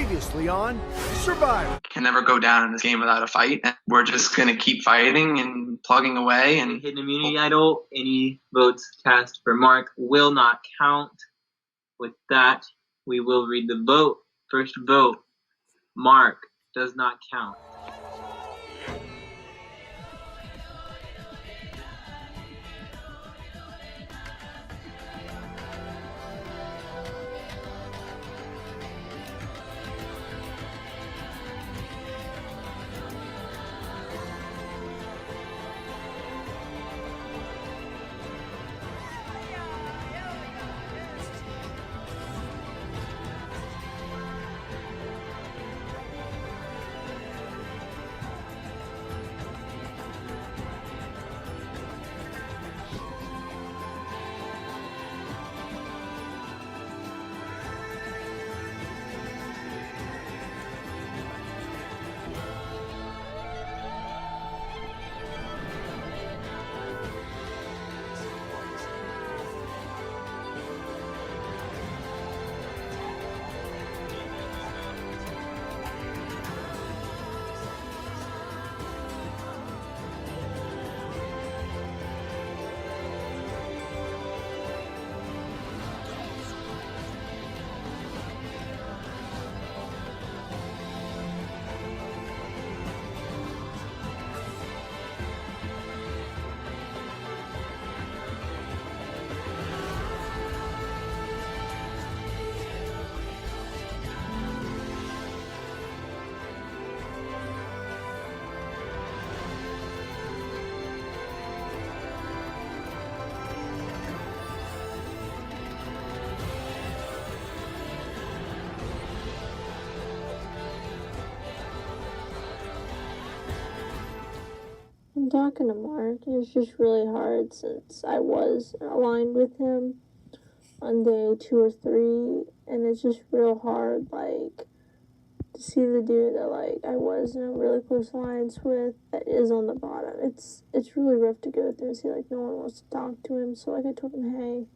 Previously on Survivor. Can never go down in this game without a fight. We're just going to keep fighting and plugging away. And hidden immunity idol, any votes cast for Mark will not count. With that, we will read the vote. First vote, Mark does not count. I'm talking to Mark. It's just really hard since I was aligned with him on day 2 or 3, and it's just real hard, like, to see the dude that, like, I was in a really close alliance with that is on the bottom. It's really rough to go through and see, like, no one wants to talk to him, so, like, I told him, hey,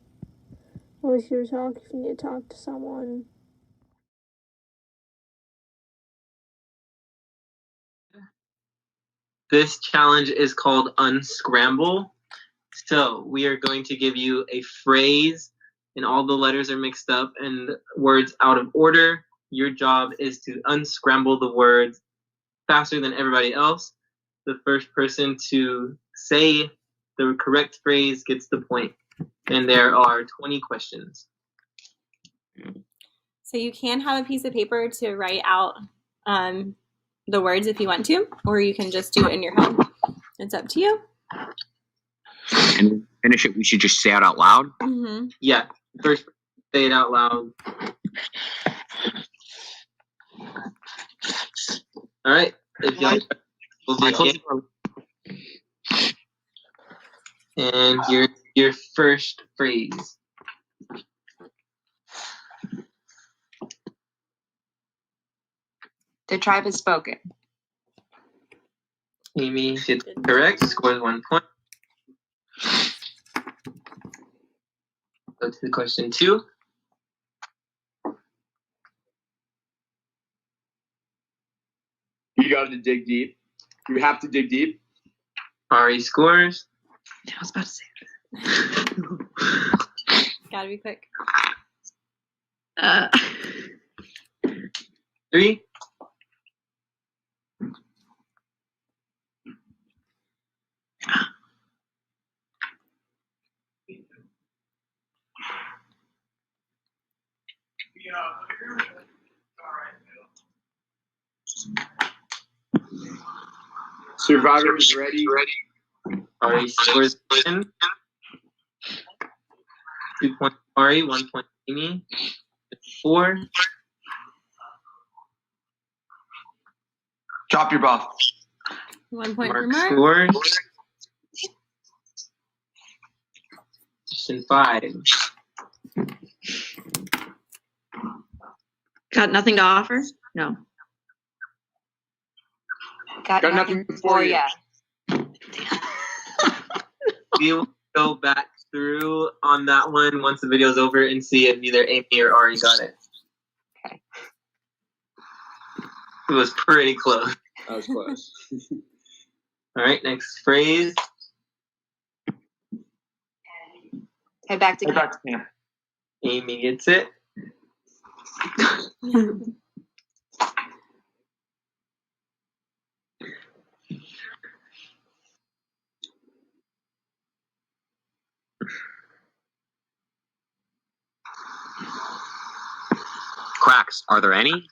I'm always here to talk if you need to talk to someone. This challenge is called Unscramble. So we are going to give you a phrase, and all the letters are mixed up and words out of order. Your job is to unscramble the words faster than everybody else. The first person to say the correct phrase gets the point. And there are 20 questions. So you can have a piece of paper to write out the words if you want to, or you can just do it in your head. It's up to you. And finish it, we should just say it out loud? Mm-hmm. Yeah, first say it out loud. All right. If y'all will begin. And your first phrase. The tribe has spoken. Amy gets correct, scores 1 point. Go to question 2. You got to dig deep. You have to dig deep. Ari scores. I was about to say Gotta be quick. 3. Survivor is ready. Ari scores 10. 2 points Ari, 1 point Amy. 4. drop your buff. 1 point for Mark Mark. scores. Question 5. Got nothing to offer? No. Got nothing for ya. We will go back through on that one once the video's over and see if either Amy or Ari got it. Okay. It was pretty close. That was close. All right, next phrase. Head back to Head camp. back to camp. Amy gets it. Cracks. Are there any?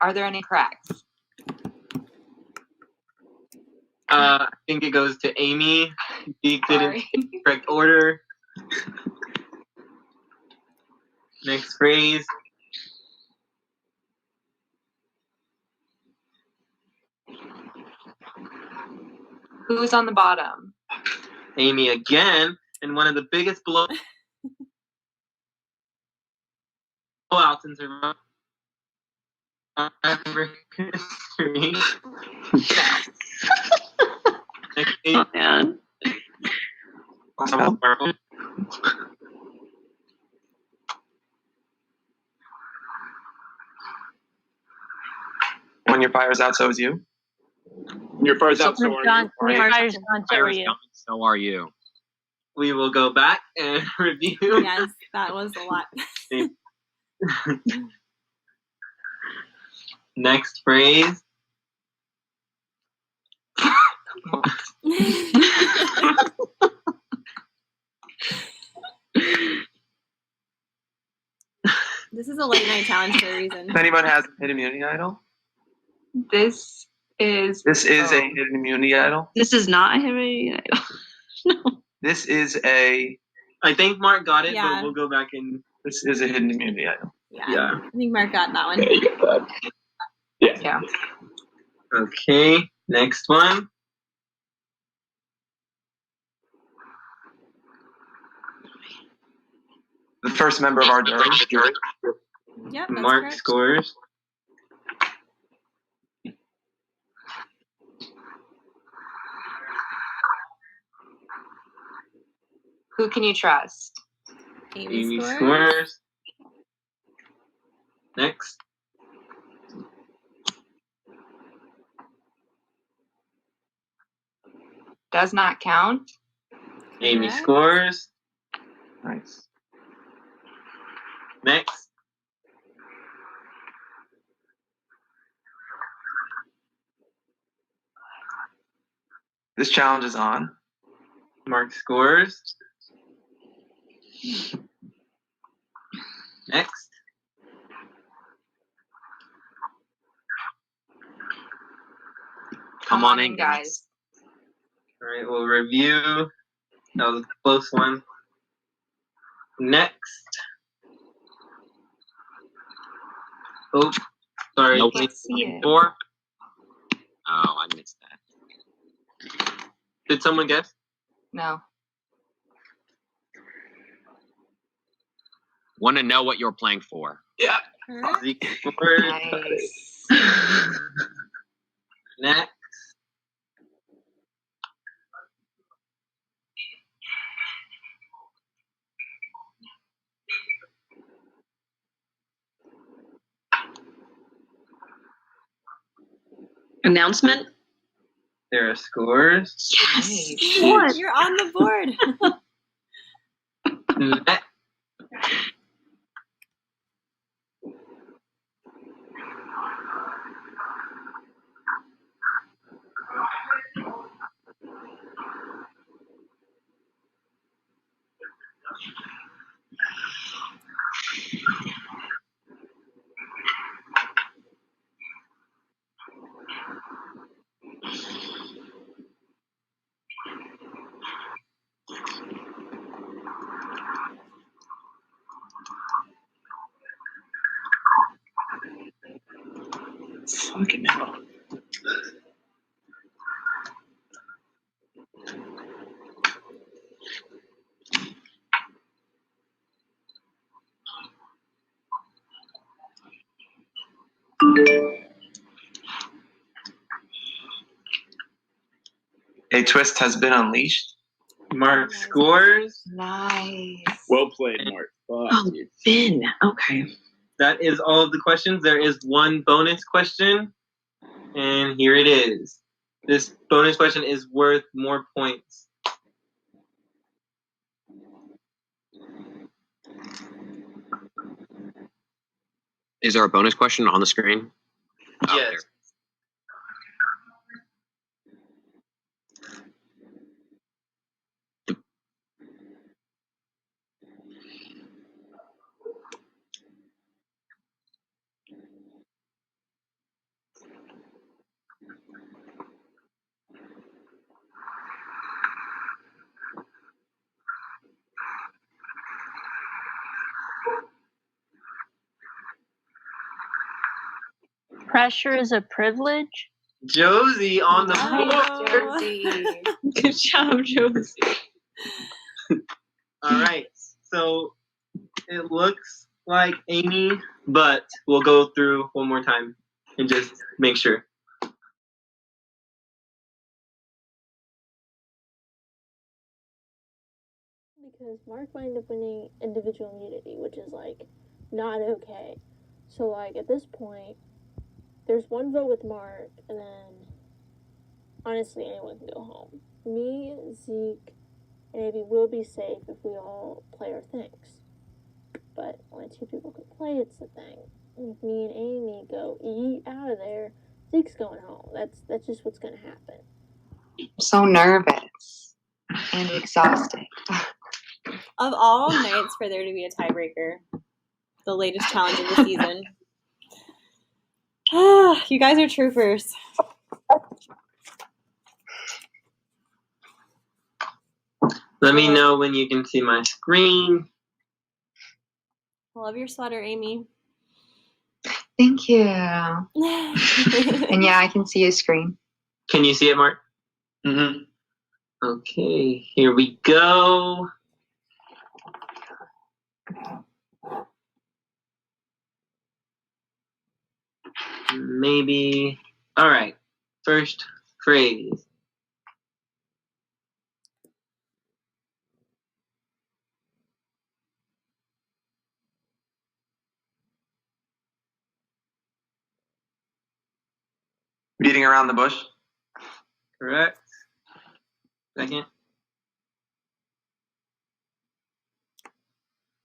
Are there any cracks? I think it goes to Amy. She did it Sorry. in the correct order. Next phrase. Who's on the bottom? Amy again, and one of the biggest blowouts in survival history. Next phrase. Man. When your fire's out, so is you. Your fire's out, so are you. So are you. We will go back and review. Yes, that was a lot. Next phrase. This is a late night challenge for a reason. If anyone has a hidden immunity idol, This is this is a hidden immunity idol. This is not him. No. This is a I think Mark got it, Yeah. but we'll go back and this is a hidden immunity idol. Yeah. I think Mark got that one. Yeah, you get that. Yeah. Yeah. okay. Next one. The first member of our jury. Yep, that's Mark correct. scores. Who can you trust? Amy scores. scores. Next. Does not count. Amy Correct. scores. Nice. Next. This challenge is on. Mark scores. Next. Come on in, guys. All right, we'll review. That was a close one. Next. Oh, sorry. Nope. Can't see it. 4. Oh, I missed that. Did someone guess? No. Want to know what you're playing for? Yeah. Correct. Zeke scores. Nice. Next. Announcement? Sarah scores. Yes. What? You're on the board. Next. Fucking hell. A twist has been unleashed. Mark scores. Nice. Well played, Mark. Fuck, Oh, dude. Ben. Okay. that is all of the questions. There is one bonus question, and here it is. This bonus question is worth more points. Is there a bonus question on the screen? Oh, Yes. there. Pressure is a privilege. Josie on the Wow. board. Josie. Good job, Josie. All right. So it looks like Amy, but we'll go through one more time and just make sure. Because Mark might up winning individual immunity, which is like not okay. So like at this point, there's one vote with Mark, and then honestly anyone can go home. Me, Zeke, and Abby will be safe if we all play our things. But only 2 people can play, it's the thing. If me and Amy go out of there, Zeke's going home. That's just what's gonna happen. I'm so nervous and exhausted. Of all nights for there to be a tiebreaker, the latest challenge of the season. You guys are troopers. Let me know when you can see my screen. Love your sweater, Amy. Thank you. And yeah, I can see your screen. Can you see it, Mark? Mm-hmm. Okay, here we go. Maybe. All right. First phrase. Beating around the bush. Correct. Second.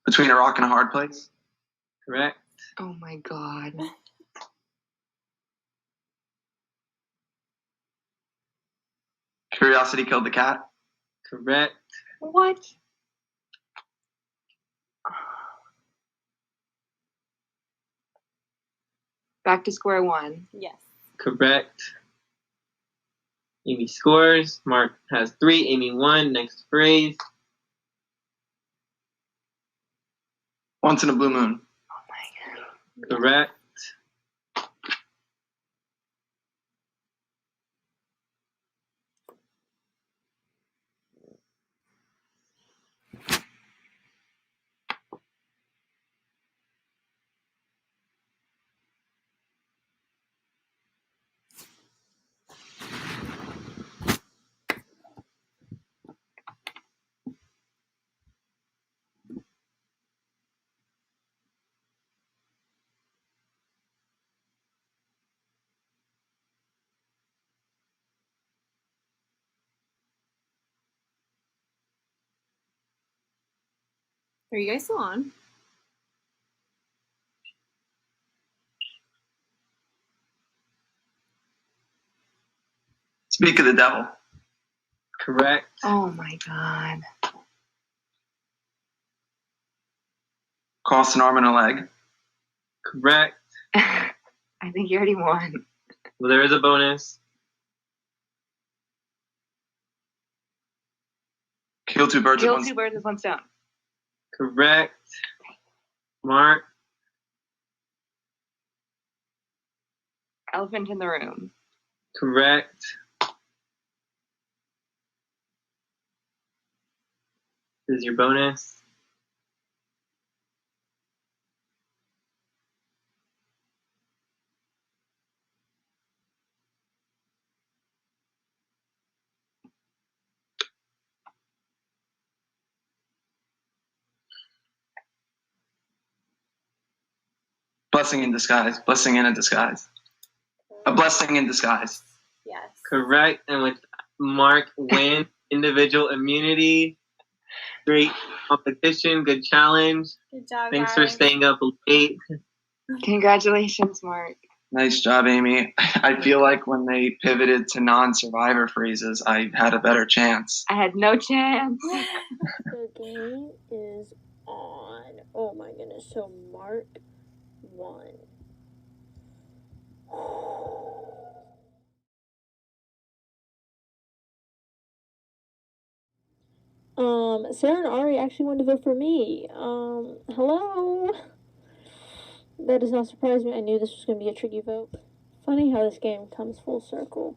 Between a rock and a hard place. Correct. Oh my god. Curiosity killed the cat. Correct. What? Back to square one. Yes. Correct. Amy scores. Mark has 3. Amy 1. Next phrase. Once in a blue moon. Correct. Are you guys still on? Speak of the devil. Correct. Oh my god. Cross an arm and a leg. Correct. I think you already won. Well, there is a bonus. Kill 2 birds Kill at once. 2 birds with 1 stone. Correct. Mark. Elephant in the room. Correct. This is your bonus. Blessing in disguise. Blessing in a disguise. A blessing in disguise. Yes. Correct. And with Mark win individual immunity. Great competition. Good challenge. Good job, Thanks for guys. staying up late. Congratulations, Mark. Nice job, Amy. I feel like when they pivoted to non-survivor freezes, I had a better chance. I had no chance. The game is on. Oh my goodness. So Mark won. Sarah and Ari actually wanted to vote for me. Hello? That does not surprise me. I knew this was going to be a tricky vote. Funny how this game comes full circle.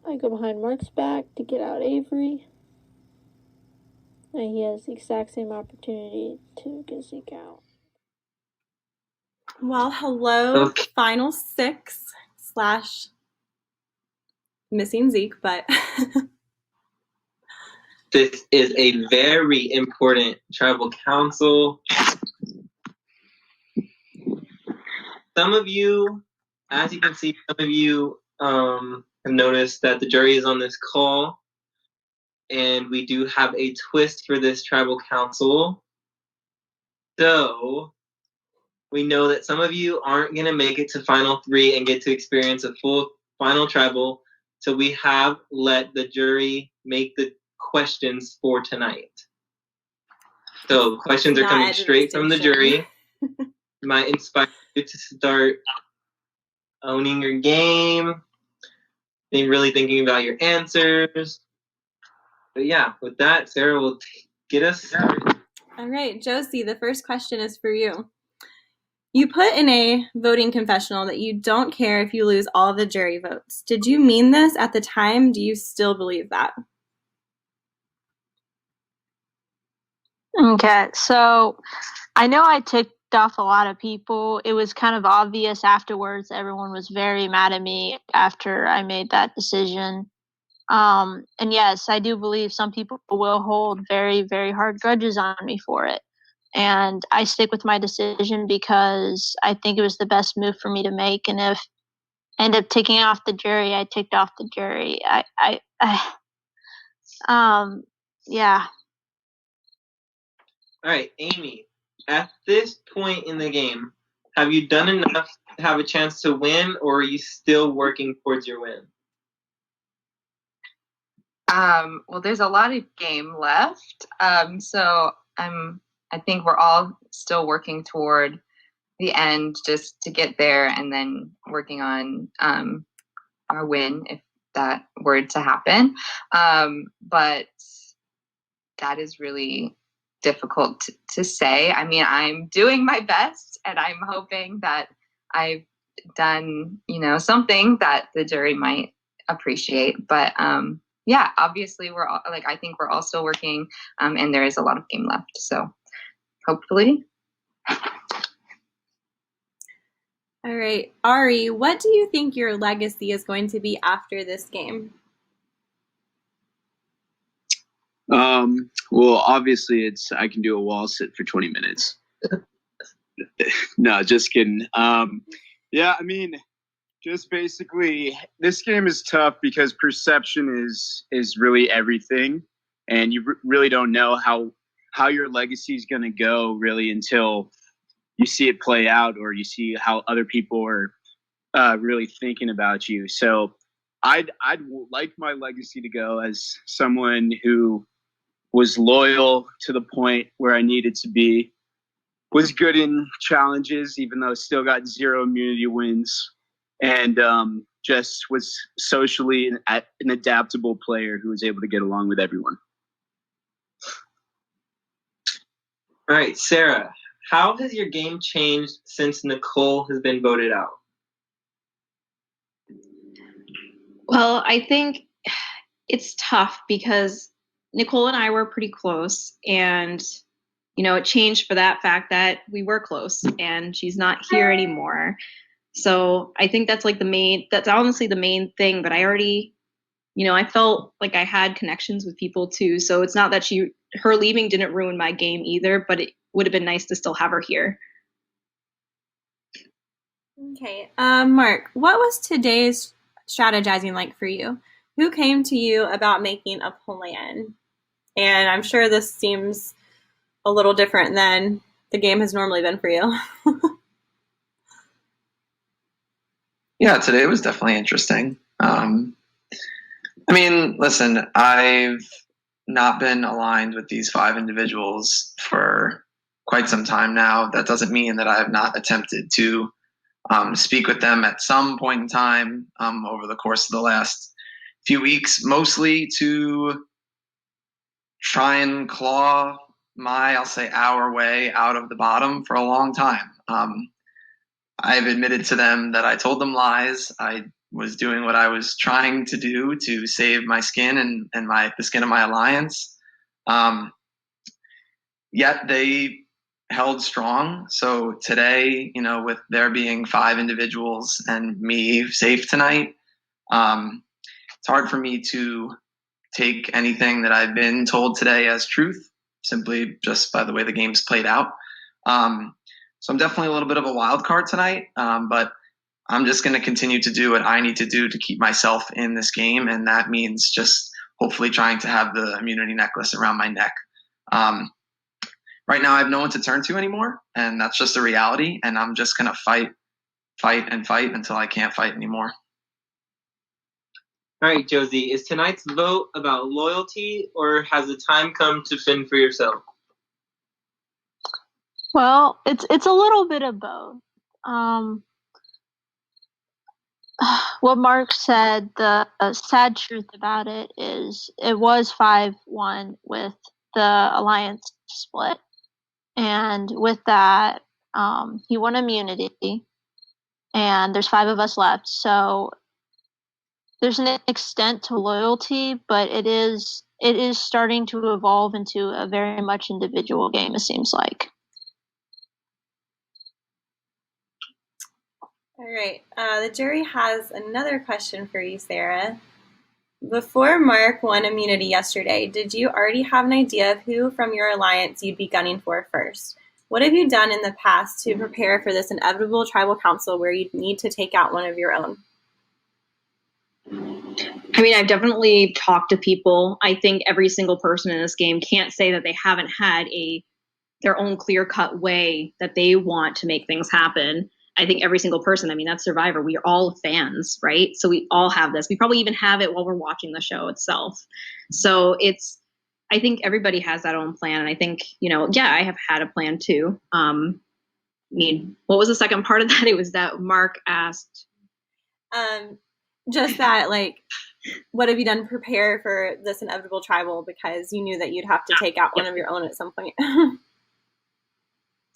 I go behind Mark's back to get out Avery. And he has the exact same opportunity to get Zeke out. Well, hello, Okay. final 6 / missing Zeke, but This is a very important tribal council. Some of you, as you can see, some of you have noticed that the jury is on this call, and we do have a twist for this tribal council. So we know that some of you aren't going to make it to final 3 and get to experience a full final tribal. So we have let the jury make the questions for tonight. So questions are Not coming edited straight from the station. jury. Might inspire you to start owning your game, and really thinking about your answers. But yeah, with that, Sarah will get us started. All right, Josie, the first question is for you. You put in a voting confessional that you don't care if you lose all the jury votes. Did you mean this at the time? Do you still believe that? Okay, so I know I ticked off a lot of people. It was kind of obvious afterwards. Everyone was very mad at me after I made that decision. And yes, I do believe some people will hold very, very hard grudges on me for it. And I stick with my decision because I think it was the best move for me to make. And if I end up ticking off the jury, I ticked off the jury. Yeah. All right, Amy, at this point in the game, have you done enough to have a chance to win, or are you still working towards your win? Well, there's a lot of game left. So I think we're all still working toward the end just to get there and then working on our win if that were to happen. But that is really difficult to say. I mean, I'm doing my best and I'm hoping that I've done, something that the jury might appreciate. But yeah, obviously we're all, I think we're all still working and there is a lot of game left. So hopefully. All right, Ari, what do you think your legacy is going to be after this game? Well, obviously I can do a wall sit for 20 minutes. No, just kidding. Yeah, I mean, just basically, this game is tough because perception is really everything, and you really don't know how your legacy is going to go really until you see it play out or you see how other people are really thinking about you. So I'd like my legacy to go as someone who was loyal to the point where I needed to be, was good in challenges, even though still got 0 immunity wins, and just was socially an adaptable player who was able to get along with everyone. All right, Sarah, how has your game changed since Nicole has been voted out? Well, I think it's tough because Nicole and I were pretty close, and it changed for that fact that we were close and she's not here anymore. So I think that's that's honestly the main thing. But I already, I felt like I had connections with people too. So it's not that her leaving didn't ruin my game either, but it would have been nice to still have her here. Okay. Mark, what was today's strategizing like for you? Who came to you about making a plan? And I'm sure this seems a little different than the game has normally been for you. Yeah, today was definitely interesting. I mean, listen, I've not been aligned with these 5 individuals for quite some time now. That doesn't mean that I have not attempted to speak with them at some point in time over the course of the last few weeks, mostly to try and claw I'll say, our way out of the bottom for a long time. I've admitted to them that I told them lies. I was doing what I was trying to do to save my skin and the skin of my alliance. Yet they held strong. So today, with there being 5 individuals and me safe tonight, it's hard for me to take anything that I've been told today as truth, simply just by the way the game's played out. So I'm definitely a little bit of a wild card tonight, but I'm just going to continue to do what I need to do to keep myself in this game, and that means just hopefully trying to have the immunity necklace around my neck. Right now, I have no one to turn to anymore, and that's just a reality, and I'm just going to fight until I can't fight anymore. All right, Josie, is tonight's vote about loyalty, or has the time come to fend for yourself? Well, it's a little bit of both. What Mark said, the sad truth about it is it was 5-1 with the alliance split. And with that, he won immunity, and there's 5 of us left. So there's an extent to loyalty, but it is starting to evolve into a very much individual game, it seems like. All right. The jury has another question for you, Sarah. Before Mark won immunity yesterday, did you already have an idea of who from your alliance you'd be gunning for first? What have you done in the past to prepare for this inevitable tribal council where you'd need to take out one of your own? I mean, I've definitely talked to people. I think every single person in this game can't say that they haven't had their own clear-cut way that they want to make things happen. I think every single person, I mean, that's Survivor. We are all fans, right? So we all have this. We probably even have it while we're watching the show itself. So I think everybody has that own plan. And I think, I have had a plan too. I mean, what was the second part of that? It was that Mark asked. Just that, what have you done to prepare for this inevitable tribal because you knew that you'd have to take out one of your own at some point?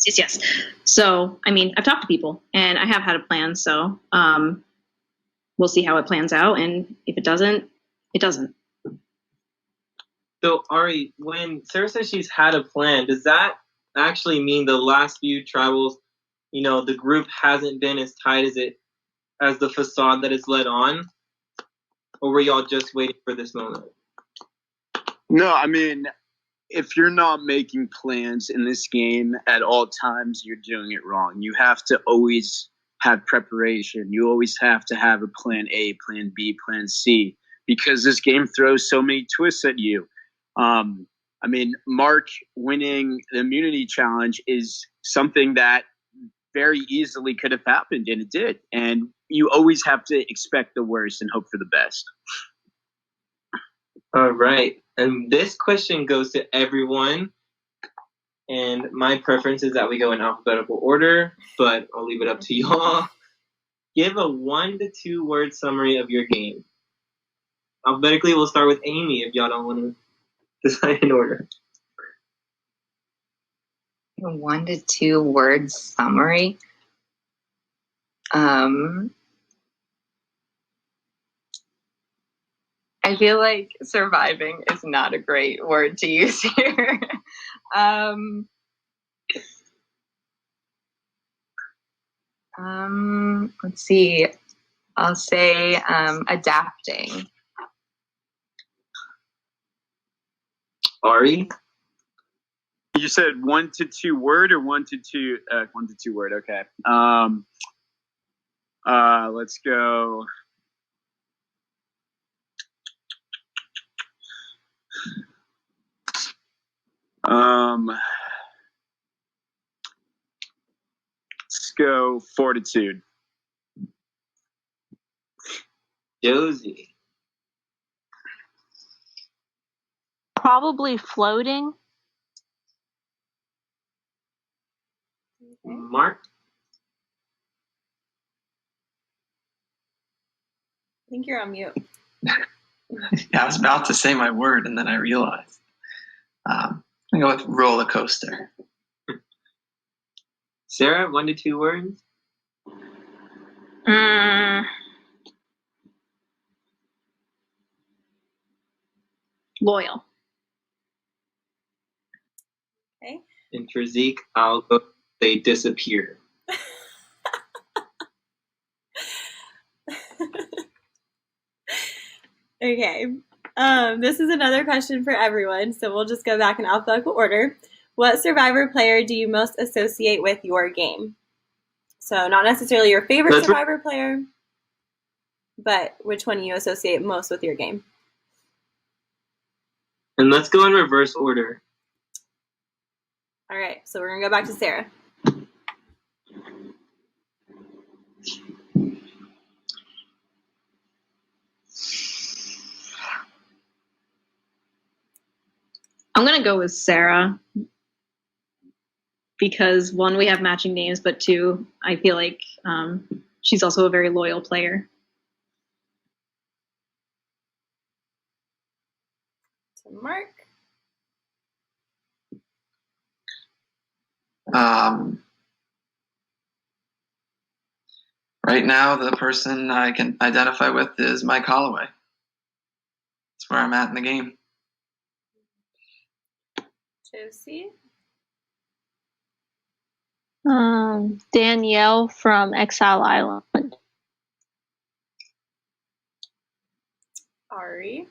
Yes. So, I mean, I've talked to people and I have had a plan. So we'll see how it plans out. And if it doesn't, it doesn't. So, Ari, when Sarah says she's had a plan, does that actually mean the last few tribals, the group hasn't been as tight as the facade that it's led on? Or were y'all just waiting for this moment? No, I mean, if you're not making plans in this game at all times, you're doing it wrong. You have to always have preparation. You always have to have a plan A, plan B, plan C, because this game throws so many twists at you. I mean, Mark winning the immunity challenge is something that very easily could have happened, and it did. And you always have to expect the worst and hope for the best. All right. And this question goes to everyone. And my preference is that we go in alphabetical order, but I'll leave it up to y'all. Give a 1 to 2 word summary of your game. Alphabetically, we'll start with Amy if y'all don't want to decide in order. A 1 to 2 word summary. I feel like surviving is not a great word to use here. Let's see. I'll say adapting. Ari? You said 1 to 2 word or 1 to 2 word. Okay. Let's go. Let's go fortitude. Josie. Probably floating. Mark. I think you're on mute. Yeah, I was about to say my word, and then I realized. I'm going to go with roller coaster. Sarah, 1 to 2 words. Loyal. Okay. And for Zeke, I'll go they disappear. Okay. This is another question for everyone, so we'll just go back in alphabetical order. What Survivor player do you most associate with your game? So not necessarily your favorite Survivor player, but which one you associate most with your game. And let's go in reverse order. All right, so we're going to go back to Sarah. I'm going to go with Sarah because 1, we have matching names, but 2, I feel like she's also a very loyal player. So Mark. Right now, the person I can identify with is Mike Holloway. That's where I'm at in the game. Josie. Danielle from Exile Island. Ari.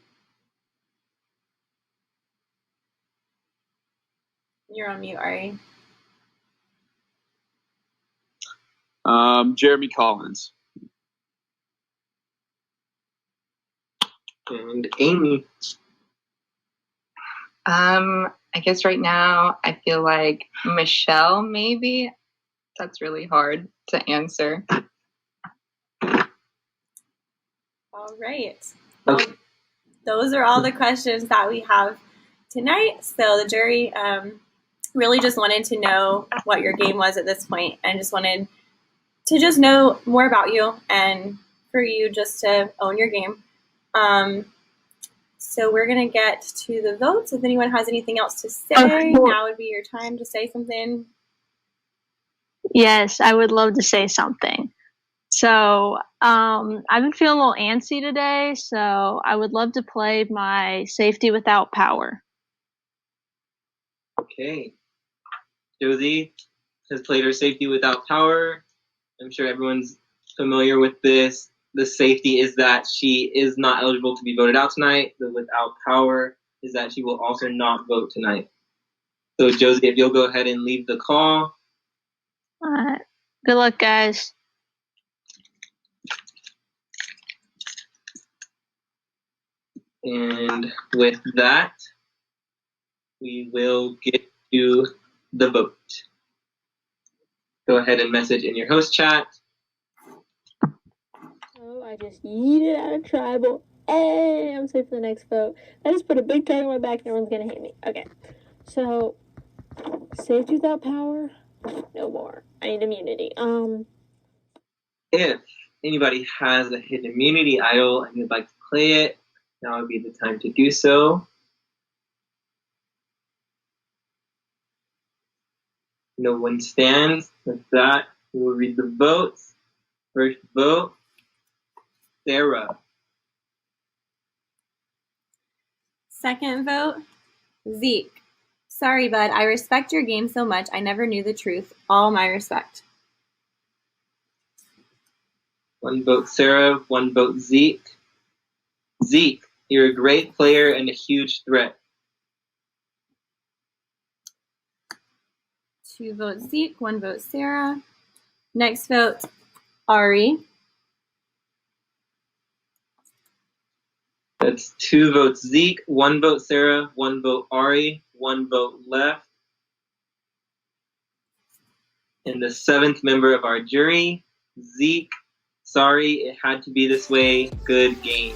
You're on mute, Ari. Jeremy Collins. And Amy. I guess right now I feel like Michelle, maybe. That's really hard to answer. All right. Well, those are all the questions that we have tonight. So the jury really just wanted to know what your game was at this point and just wanted to just know more about you and for you just to own your game. So we're going to get to the votes. If anyone has anything else to say, now would be your time to say something. Yes, I would love to say something. So I've been feeling a little antsy today, so I would love to play my safety without power. Okay. Josie has played her safety without power. I'm sure everyone's familiar with this. The safety is that she is not eligible to be voted out tonight. The without power is that she will also not vote tonight. So Josie, if you'll go ahead and leave the call. All right. Good luck, guys. And with that, we will get to the vote. Go ahead and message in your host chat. Oh, I just yeeted out of tribal. Hey, I'm safe for the next vote. I just put a big tag on my back and everyone's gonna hate me. Okay. So, safety without power? No more. I need immunity. If anybody has a hidden immunity idol and you'd like to play it, now would be the time to do so. No one stands. With that, we will read the votes. First vote, Sarah. Second vote, Zeke. Sorry, bud. I respect your game so much. I never knew the truth. All my respect. 1 vote, Sarah. 1 vote, Zeke. Zeke, you're a great player and a huge threat. 2 votes, Zeke. 1 vote, Sarah. Next vote, Ari. That's 2 votes Zeke, 1 vote Sarah, 1 vote Ari, 1 vote left. And the 7th member of our jury, Zeke. Sorry, it had to be this way. Good game.